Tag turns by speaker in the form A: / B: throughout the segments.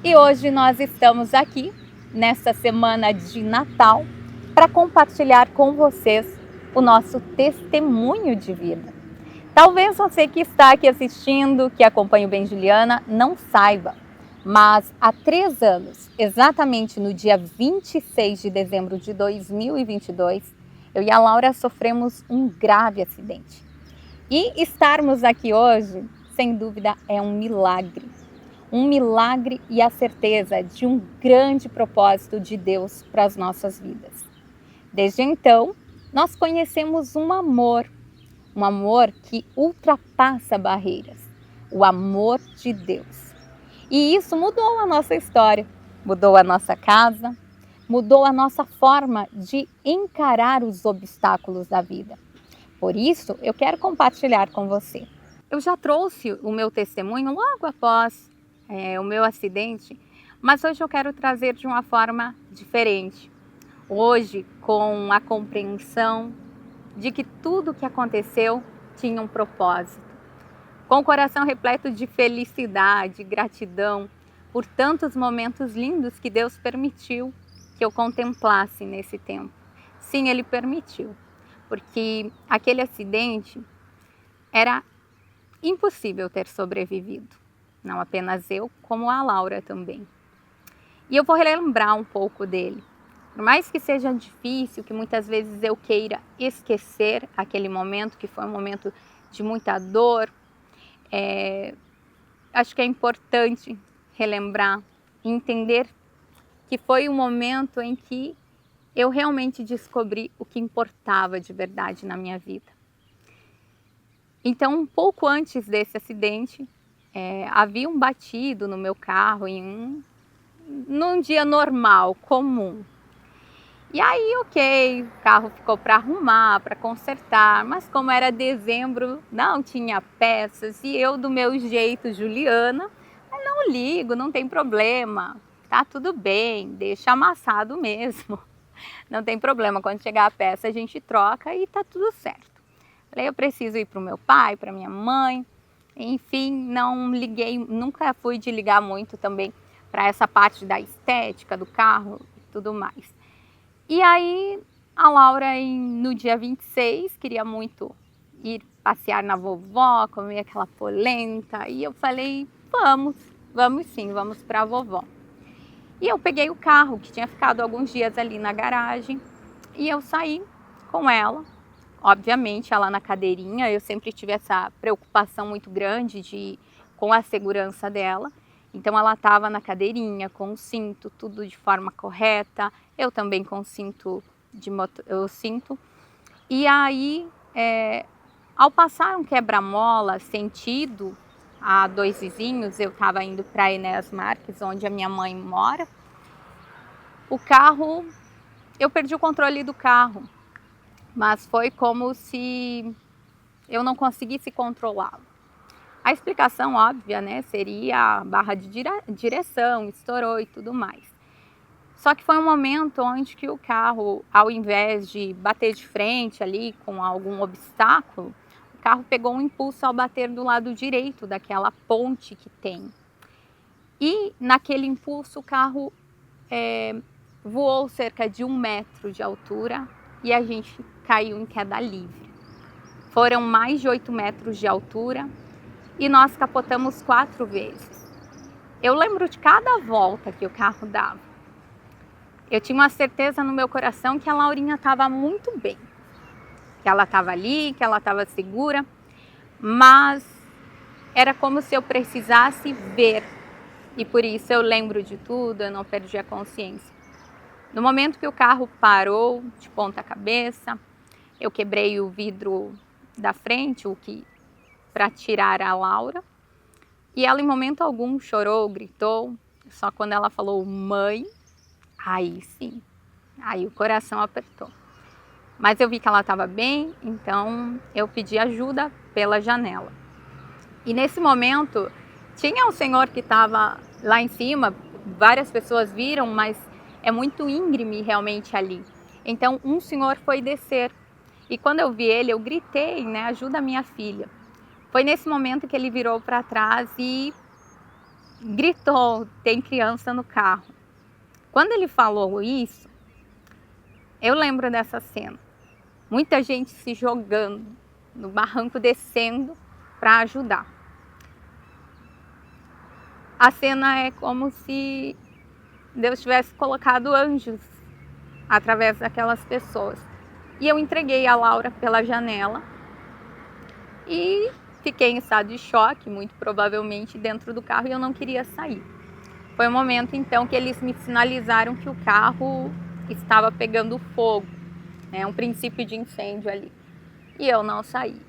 A: E hoje nós estamos aqui, nesta semana de Natal, para compartilhar com vocês o nosso testemunho de vida. Talvez você que está aqui assistindo, que acompanha o Bem Juliana, não saiba, mas há 3 anos, exatamente no dia 26 de dezembro de 2022, eu e a Laura sofremos um grave acidente. E estarmos aqui hoje, sem dúvida, é um milagre. Um milagre e a certeza de um grande propósito de Deus para as nossas vidas. Desde então, nós conhecemos um amor que ultrapassa barreiras, o amor de Deus. E isso mudou a nossa história, mudou a nossa casa, mudou a nossa forma de encarar os obstáculos da vida. Por isso, eu quero compartilhar com você. Eu já trouxe o meu testemunho logo após o meu acidente, mas hoje eu quero trazer de uma forma diferente. Hoje, com a compreensão de que tudo o que aconteceu tinha um propósito. Com o coração repleto de felicidade, gratidão por tantos momentos lindos que Deus permitiu que eu contemplasse nesse tempo. Sim, Ele permitiu, porque aquele acidente era impossível ter sobrevivido. Não apenas eu, como a Laura também. E eu vou relembrar um pouco dele. Por mais que seja difícil, que muitas vezes eu queira esquecer aquele momento, que foi um momento de muita dor, acho que é importante relembrar e entender que foi um momento em que eu realmente descobri o que importava de verdade na minha vida. Então, um pouco antes desse acidente, havia um batido no meu carro num dia normal, comum. E aí, ok, o carro ficou para arrumar, para consertar, mas como era dezembro, não tinha peças e eu, do meu jeito, Juliana, não ligo, não tem problema, tá tudo bem, deixa amassado mesmo, não tem problema, quando chegar a peça a gente troca e tá tudo certo. Falei, eu preciso ir para o meu pai, para minha mãe, enfim, não liguei, nunca fui de ligar muito também para essa parte da estética do carro e tudo mais. E aí a Laura, no dia 26, queria muito ir passear na vovó, comer aquela polenta, e eu falei, vamos sim, vamos para a vovó. E eu peguei o carro, que tinha ficado alguns dias ali na garagem, e eu saí com ela. Obviamente, ela na cadeirinha, eu sempre tive essa preocupação muito grande com a segurança dela. Então, ela estava na cadeirinha, com o cinto, tudo de forma correta. Eu também com o cinto cinto. E aí, ao passar um quebra-mola sentido a 2 vizinhos, eu estava indo para Enéas Marques, onde a minha mãe mora. Eu perdi o controle do carro. Mas foi como se eu não conseguisse controlá-lo. A explicação óbvia, né, seria a barra de direção, estourou e tudo mais. Só que foi um momento onde que o carro, ao invés de bater de frente ali com algum obstáculo, o carro pegou um impulso ao bater do lado direito daquela ponte que tem. E naquele impulso o carro voou cerca de 1 metro de altura e a gente caiu em queda livre. Foram mais de 8 metros de altura e nós capotamos 4 vezes. Eu lembro de cada volta que o carro dava. Eu tinha uma certeza no meu coração que a Laurinha estava muito bem, que ela estava ali, que ela estava segura, mas era como se eu precisasse ver. E por isso eu lembro de tudo, eu não perdi a consciência. No momento que o carro parou de ponta cabeça, eu quebrei o vidro da frente, para tirar a Laura. E ela em momento algum chorou, gritou. Só quando ela falou mãe, aí sim, aí o coração apertou. Mas eu vi que ela estava bem, então eu pedi ajuda pela janela. E nesse momento tinha um senhor que estava lá em cima, várias pessoas viram, mas é muito íngreme realmente ali. Então um senhor foi descer e quando eu vi ele, eu gritei, né, ajuda a minha filha. Foi nesse momento que ele virou para trás e gritou, tem criança no carro. Quando ele falou isso, eu lembro dessa cena. Muita gente se jogando no barranco, descendo para ajudar. A cena é como se Deus tivesse colocado anjos através daquelas pessoas. E eu entreguei a Laura pela janela e fiquei em estado de choque, muito provavelmente dentro do carro, e eu não queria sair. Foi o momento então que eles me sinalizaram que o carro estava pegando fogo, né, um princípio de incêndio ali. E eu não saí.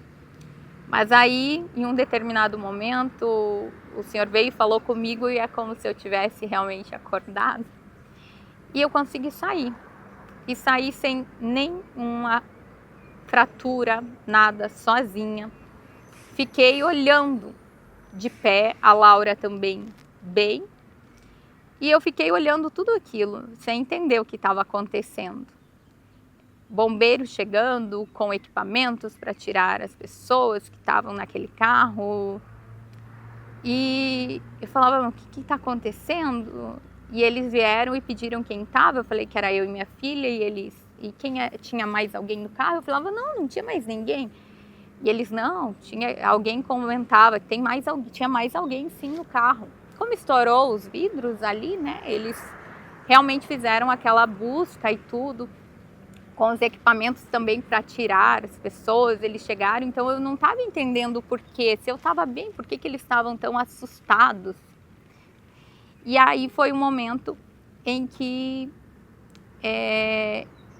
A: Mas aí, em um determinado momento, o Senhor veio e falou comigo e é como se eu tivesse realmente acordado. E eu consegui sair. E saí sem nenhuma fratura, nada, sozinha. Fiquei olhando de pé, a Laura também bem. E eu fiquei olhando tudo aquilo, sem entender o que estava acontecendo. Bombeiros chegando com equipamentos para tirar as pessoas que estavam naquele carro. E eu falava, o que está acontecendo? E eles vieram e pediram quem estava. Eu falei que era eu e minha filha. E tinha mais alguém no carro? Eu falava, não tinha mais ninguém. E eles, não, tinha alguém comentava que tinha mais alguém sim no carro. Como estourou os vidros ali, né? Eles realmente fizeram aquela busca e tudo, com os equipamentos também para tirar as pessoas, eles chegaram, então eu não estava entendendo o porquê, se eu estava bem, por que eles estavam tão assustados. E aí foi um momento em que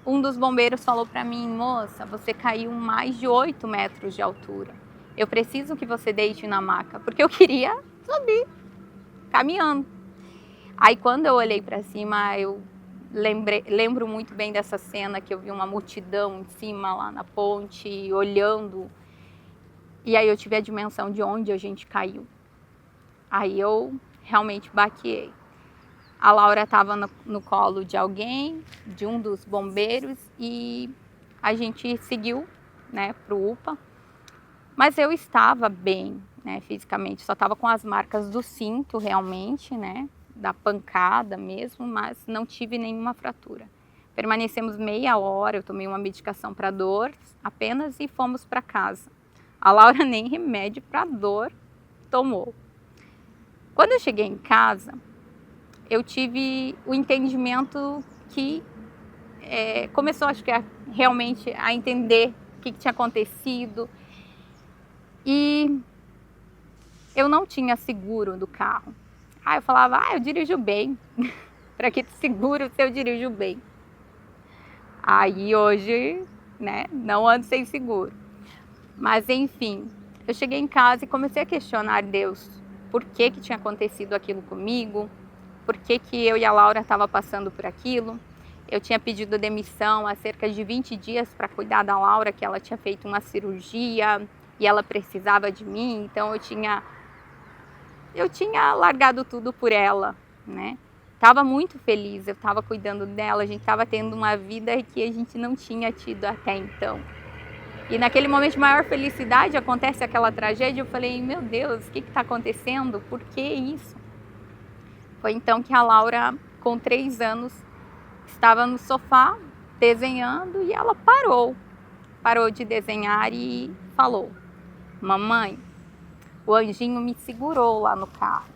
A: um dos bombeiros falou para mim, moça, você caiu mais de 8 metros de altura, eu preciso que você deite na maca, porque eu queria subir, caminhando. Aí quando eu olhei para cima, eu lembro muito bem dessa cena que eu vi uma multidão em cima lá na ponte, olhando. E aí eu tive a dimensão de onde a gente caiu. Aí eu realmente baqueei. A Laura estava no colo de alguém, de um dos bombeiros, e a gente seguiu, né, pro UPA. Mas eu estava bem, né, fisicamente, só estava com as marcas do cinto realmente, né, da pancada mesmo, mas não tive nenhuma fratura. Permanecemos meia hora, eu tomei uma medicação para dor apenas e fomos para casa. A Laura nem remédio para dor tomou. Quando eu cheguei em casa, eu tive o entendimento que começou, acho que realmente a entender o que tinha acontecido. E eu não tinha seguro do carro. Aí eu falava, eu dirijo bem. Para que seguro se eu dirijo bem? Aí hoje, né, não ando sem seguro. Mas enfim, eu cheguei em casa e comecei a questionar Deus. Por que tinha acontecido aquilo comigo? Por que eu e a Laura estava passando por aquilo? Eu tinha pedido demissão há cerca de 20 dias para cuidar da Laura, que ela tinha feito uma cirurgia e ela precisava de mim, então eu tinha largado tudo por ela, né? Tava muito feliz, eu estava cuidando dela, a gente estava tendo uma vida que a gente não tinha tido até então. E naquele momento de maior felicidade acontece aquela tragédia, eu falei, meu Deus, o que está acontecendo? Por que isso? Foi então que a Laura, com 3 anos, estava no sofá desenhando e ela parou de desenhar e falou, mamãe, o anjinho me segurou lá no carro.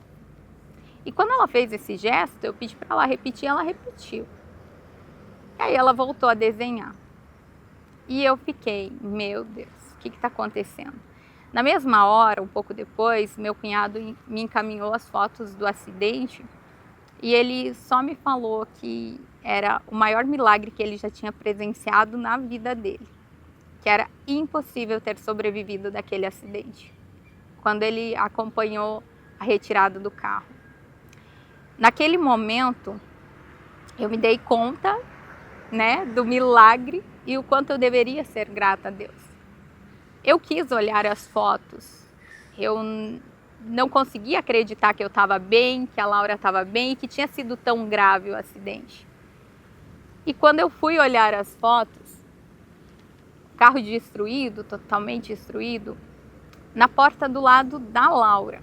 A: E quando ela fez esse gesto, eu pedi para ela repetir, ela repetiu. E aí ela voltou a desenhar. E eu fiquei, meu Deus, o que está acontecendo? Na mesma hora, um pouco depois, meu cunhado me encaminhou as fotos do acidente e ele só me falou que era o maior milagre que ele já tinha presenciado na vida dele, que era impossível ter sobrevivido daquele acidente, quando ele acompanhou a retirada do carro. Naquele momento, eu me dei conta, né, do milagre e o quanto eu deveria ser grata a Deus. Eu quis olhar as fotos, eu não conseguia acreditar que eu estava bem, que a Laura estava bem e que tinha sido tão grave o acidente. E quando eu fui olhar as fotos, carro destruído, totalmente destruído, na porta do lado da Laura,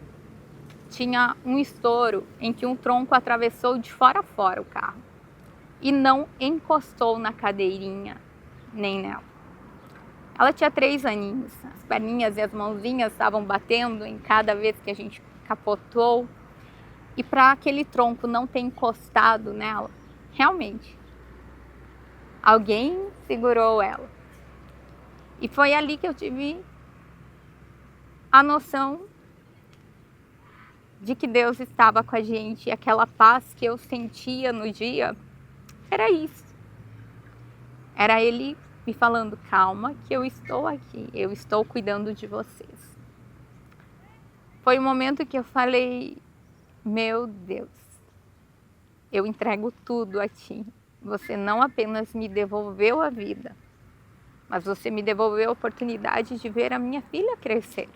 A: tinha um estouro em que um tronco atravessou de fora a fora o carro e não encostou na cadeirinha nem nela. Ela tinha 3 aninhos, as perninhas e as mãozinhas estavam batendo em cada vez que a gente capotou. E para aquele tronco não ter encostado nela, realmente, alguém segurou ela. E foi ali que eu tive a noção de que Deus estava com a gente. E aquela paz que eu sentia no dia, era isso. Era Ele me falando, calma, que eu estou aqui, eu estou cuidando de vocês. Foi o momento que eu falei, meu Deus, eu entrego tudo a Ti. Você não apenas me devolveu a vida, mas você me devolveu a oportunidade de ver a minha filha crescer.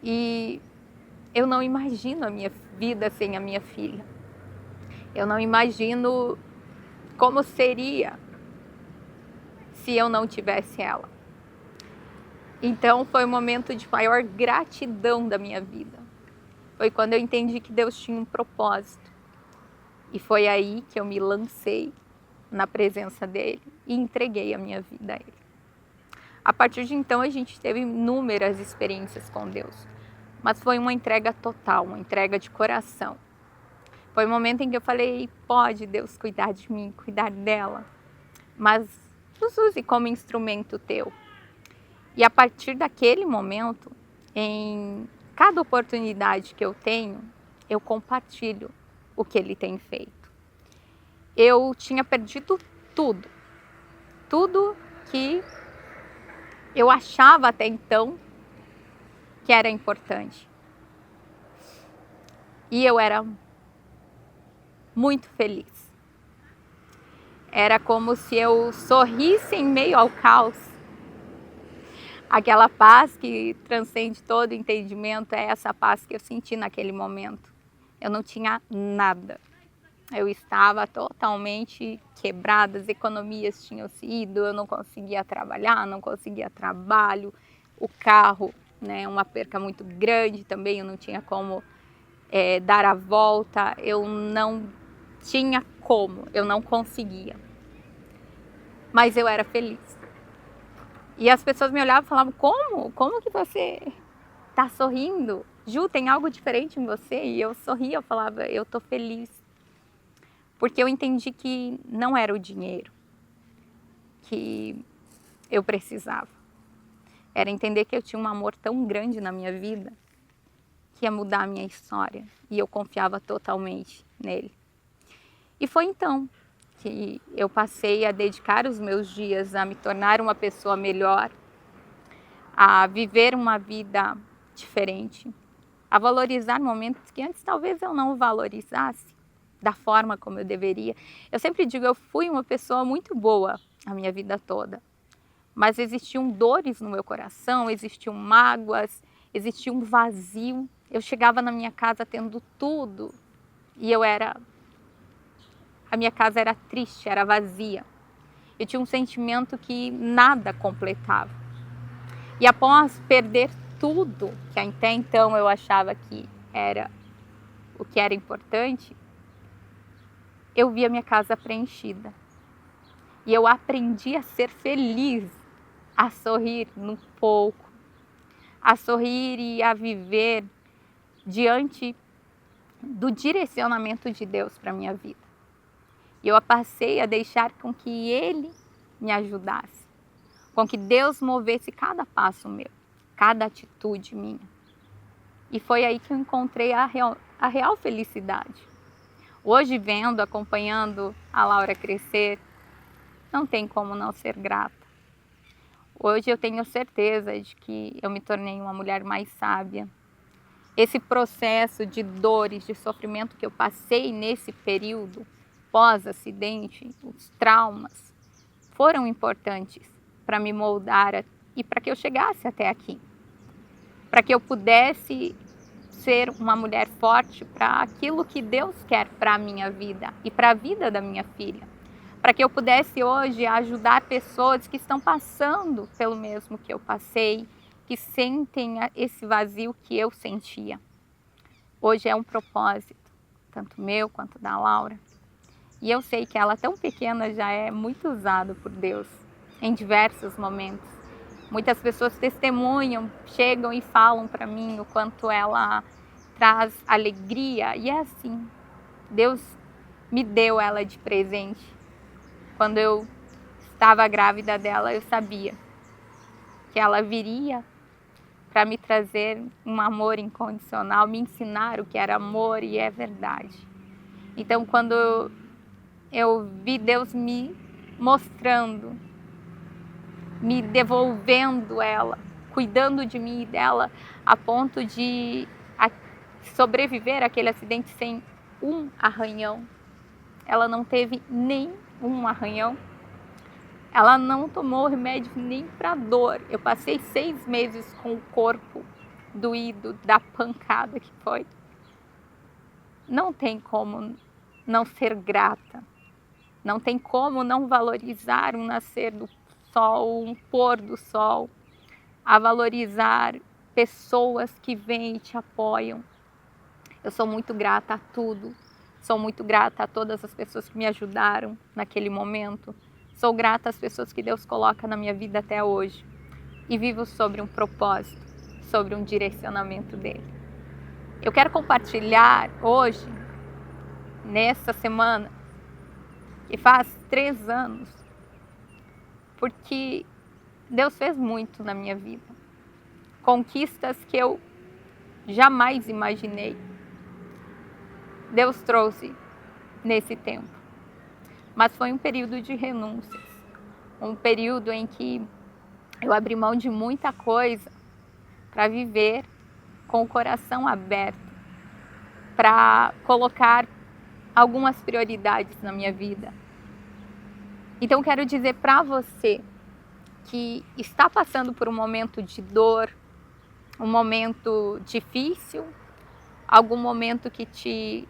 A: E eu não imagino a minha vida sem a minha filha. Eu não imagino como seria se eu não tivesse ela. Então foi o momento de maior gratidão da minha vida. Foi quando eu entendi que Deus tinha um propósito. E foi aí que eu me lancei na presença dele e entreguei a minha vida a ele. A partir de então a gente teve inúmeras experiências com Deus, mas foi uma entrega total, uma entrega de coração. Foi o momento em que eu falei, pode Deus cuidar de mim, cuidar dela, mas nos use como instrumento teu. E a partir daquele momento, em cada oportunidade que eu tenho, eu compartilho o que ele tem feito. Eu tinha perdido tudo que eu achava até então que era importante. E eu era muito feliz. Era como se eu sorrisse em meio ao caos. Aquela paz que transcende todo entendimento, é essa paz que eu senti naquele momento. Eu não tinha nada. Eu estava totalmente quebrada, as economias tinham se ido, eu não conseguia trabalhar, não conseguia trabalho, o carro, né, uma perca muito grande também, eu não tinha como dar a volta, eu não tinha como, eu não conseguia. Mas eu era feliz. E as pessoas me olhavam e falavam, como? Como que você está sorrindo? Ju, tem algo diferente em você? E eu sorria, eu falava, eu estou feliz. Porque eu entendi que não era o dinheiro que eu precisava. Era entender que eu tinha um amor tão grande na minha vida que ia mudar a minha história. E eu confiava totalmente nele. E foi então que eu passei a dedicar os meus dias a me tornar uma pessoa melhor, a viver uma vida diferente, a valorizar momentos que antes talvez eu não valorizasse da forma como eu deveria. Eu sempre digo, eu fui uma pessoa muito boa a minha vida toda, mas existiam dores no meu coração, existiam mágoas, existia um vazio. Eu chegava na minha casa tendo tudo e a minha casa era triste, era vazia. Eu tinha um sentimento que nada completava. E após perder tudo, que até então eu achava que era o que era importante, eu vi a minha casa preenchida. E eu aprendi a ser feliz, a sorrir no pouco, a sorrir e a viver diante do direcionamento de Deus para a minha vida. E eu passei a deixar com que Ele me ajudasse, com que Deus movesse cada passo meu, cada atitude minha. E foi aí que eu encontrei a real felicidade. Hoje, vendo, acompanhando a Laura crescer, não tem como não ser grata. Hoje eu tenho certeza de que eu me tornei uma mulher mais sábia. Esse processo de dores, de sofrimento que eu passei nesse período pós-acidente, os traumas, foram importantes para me moldar e para que eu chegasse até aqui. Para que eu pudesse ser uma mulher forte para aquilo que Deus quer para a minha vida e para a vida da minha filha. Para que eu pudesse hoje ajudar pessoas que estão passando pelo mesmo que eu passei, que sentem esse vazio que eu sentia. Hoje é um propósito, tanto meu quanto da Laura. E eu sei que ela, tão pequena, já é muito usada por Deus em diversos momentos. Muitas pessoas testemunham, chegam e falam para mim o quanto ela traz alegria. E é assim, Deus me deu ela de presente. Quando eu estava grávida dela, eu sabia que ela viria para me trazer um amor incondicional, me ensinar o que era amor, e é verdade. Então, quando eu vi Deus me mostrando, me devolvendo ela, cuidando de mim e dela, a ponto de sobreviver àquele acidente sem um arranhão. Ela não teve nem um arranhão. Ela não tomou remédio nem para dor. Eu passei 6 meses com o corpo doído da pancada que foi. Não tem como não ser grata. Não tem como não valorizar um nascer do sol, um pôr do sol. A valorizar pessoas que vêm e te apoiam. Eu sou muito grata a tudo. Sou muito grata a todas as pessoas que me ajudaram naquele momento. Sou grata às pessoas que Deus coloca na minha vida até hoje. E vivo sobre um propósito, sobre um direcionamento dele. Eu quero compartilhar hoje, nessa semana, que faz 3 anos, porque Deus fez muito na minha vida. Conquistas que eu jamais imaginei. Deus trouxe nesse tempo. Mas foi um período de renúncias. Um período em que eu abri mão de muita coisa para viver com o coração aberto, para colocar algumas prioridades na minha vida. Então quero dizer para você que está passando por um momento de dor, um momento difícil, algum momento que te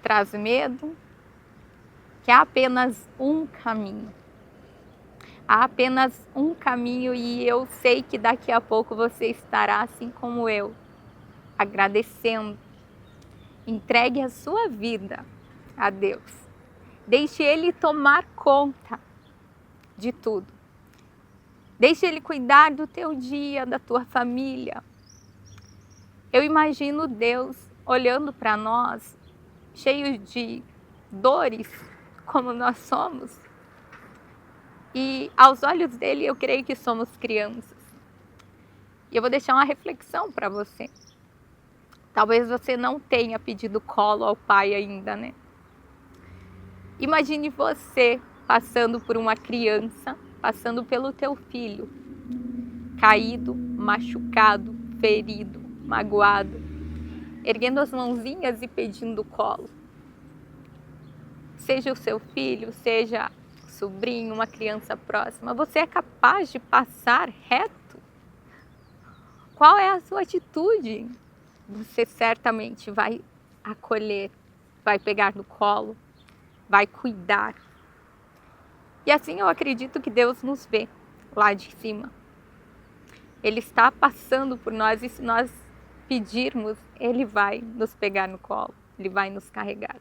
A: traz medo, que há apenas um caminho. Há apenas um caminho, e eu sei que daqui a pouco você estará assim como eu, agradecendo. Entregue a sua vida a Deus. Deixe Ele tomar conta de tudo. Deixe Ele cuidar do teu dia, da tua família. Eu imagino Deus olhando para nós, cheios de dores, como nós somos. E aos olhos dele, eu creio que somos crianças. E eu vou deixar uma reflexão para você. Talvez você não tenha pedido colo ao pai ainda, né? Imagine você passando por uma criança, passando pelo teu filho, caído, machucado, ferido, magoado, erguendo as mãozinhas e pedindo colo. Seja o seu filho, seja sobrinho, uma criança próxima, você é capaz de passar reto? Qual é a sua atitude? Você certamente vai acolher, vai pegar no colo, vai cuidar. E assim eu acredito que Deus nos vê lá de cima. Ele está passando por nós, e se nós pedirmos, Ele vai nos pegar no colo, Ele vai nos carregar.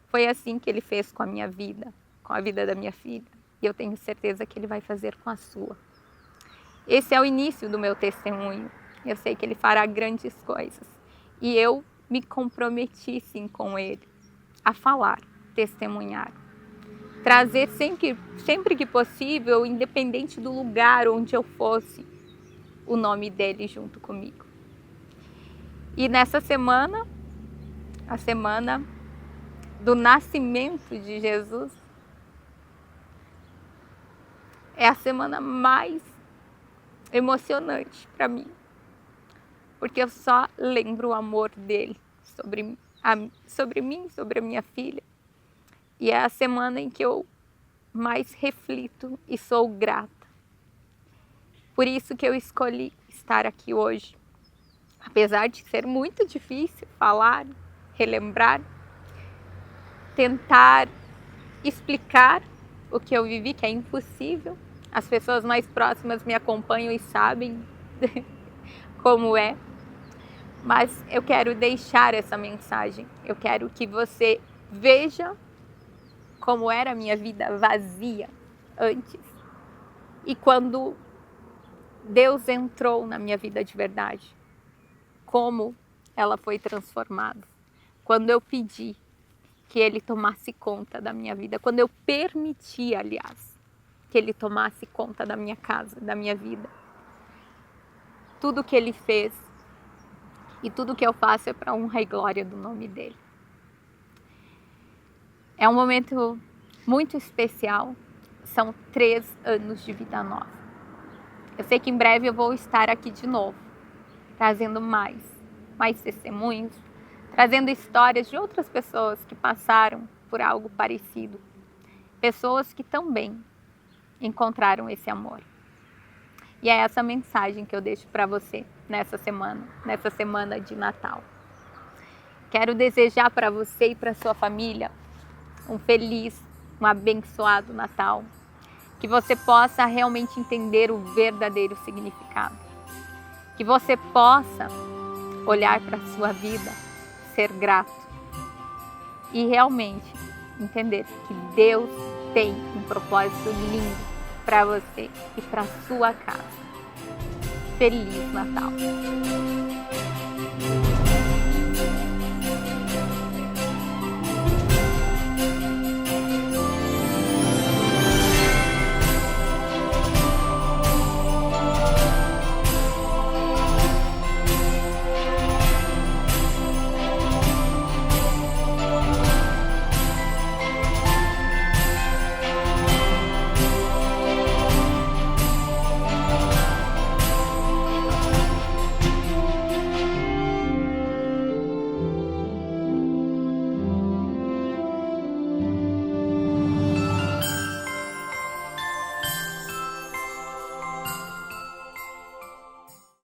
A: Foi assim que Ele fez com a minha vida, com a vida da minha filha, e eu tenho certeza que Ele vai fazer com a sua. Esse é o início do meu testemunho. Eu sei que Ele fará grandes coisas, e eu me comprometi sim com Ele a falar, testemunhar, trazer sempre que possível, independente do lugar onde eu fosse, o nome dele junto comigo. E nessa semana, a semana do nascimento de Jesus, é a semana mais emocionante para mim, porque eu só lembro o amor dele sobre mim, sobre a minha filha. E é a semana em que eu mais reflito e sou grata. Por isso que eu escolhi estar aqui hoje. Apesar de ser muito difícil falar, relembrar, tentar explicar o que eu vivi, que é impossível. As pessoas mais próximas me acompanham e sabem como é. Mas eu quero deixar essa mensagem. Eu quero que você veja como era a minha vida vazia antes. E quando Deus entrou na minha vida de verdade, como ela foi transformada. Quando eu pedi que Ele tomasse conta da minha vida, quando eu permiti, aliás, que Ele tomasse conta da minha casa, da minha vida. Tudo que Ele fez e tudo que eu faço é para honra e glória do nome dEle. É um momento muito especial, são 3 anos de vida nova. Eu sei que em breve eu vou estar aqui de novo, trazendo mais testemunhos, trazendo histórias de outras pessoas que passaram por algo parecido. Pessoas que também encontraram esse amor. E é essa mensagem que eu deixo para você nessa semana de Natal. Quero desejar para você e para sua família um feliz, um abençoado Natal. Que você possa realmente entender o verdadeiro significado. Que você possa olhar para a sua vida, ser grato e realmente entender que Deus tem um propósito lindo para você e para sua casa. Feliz Natal!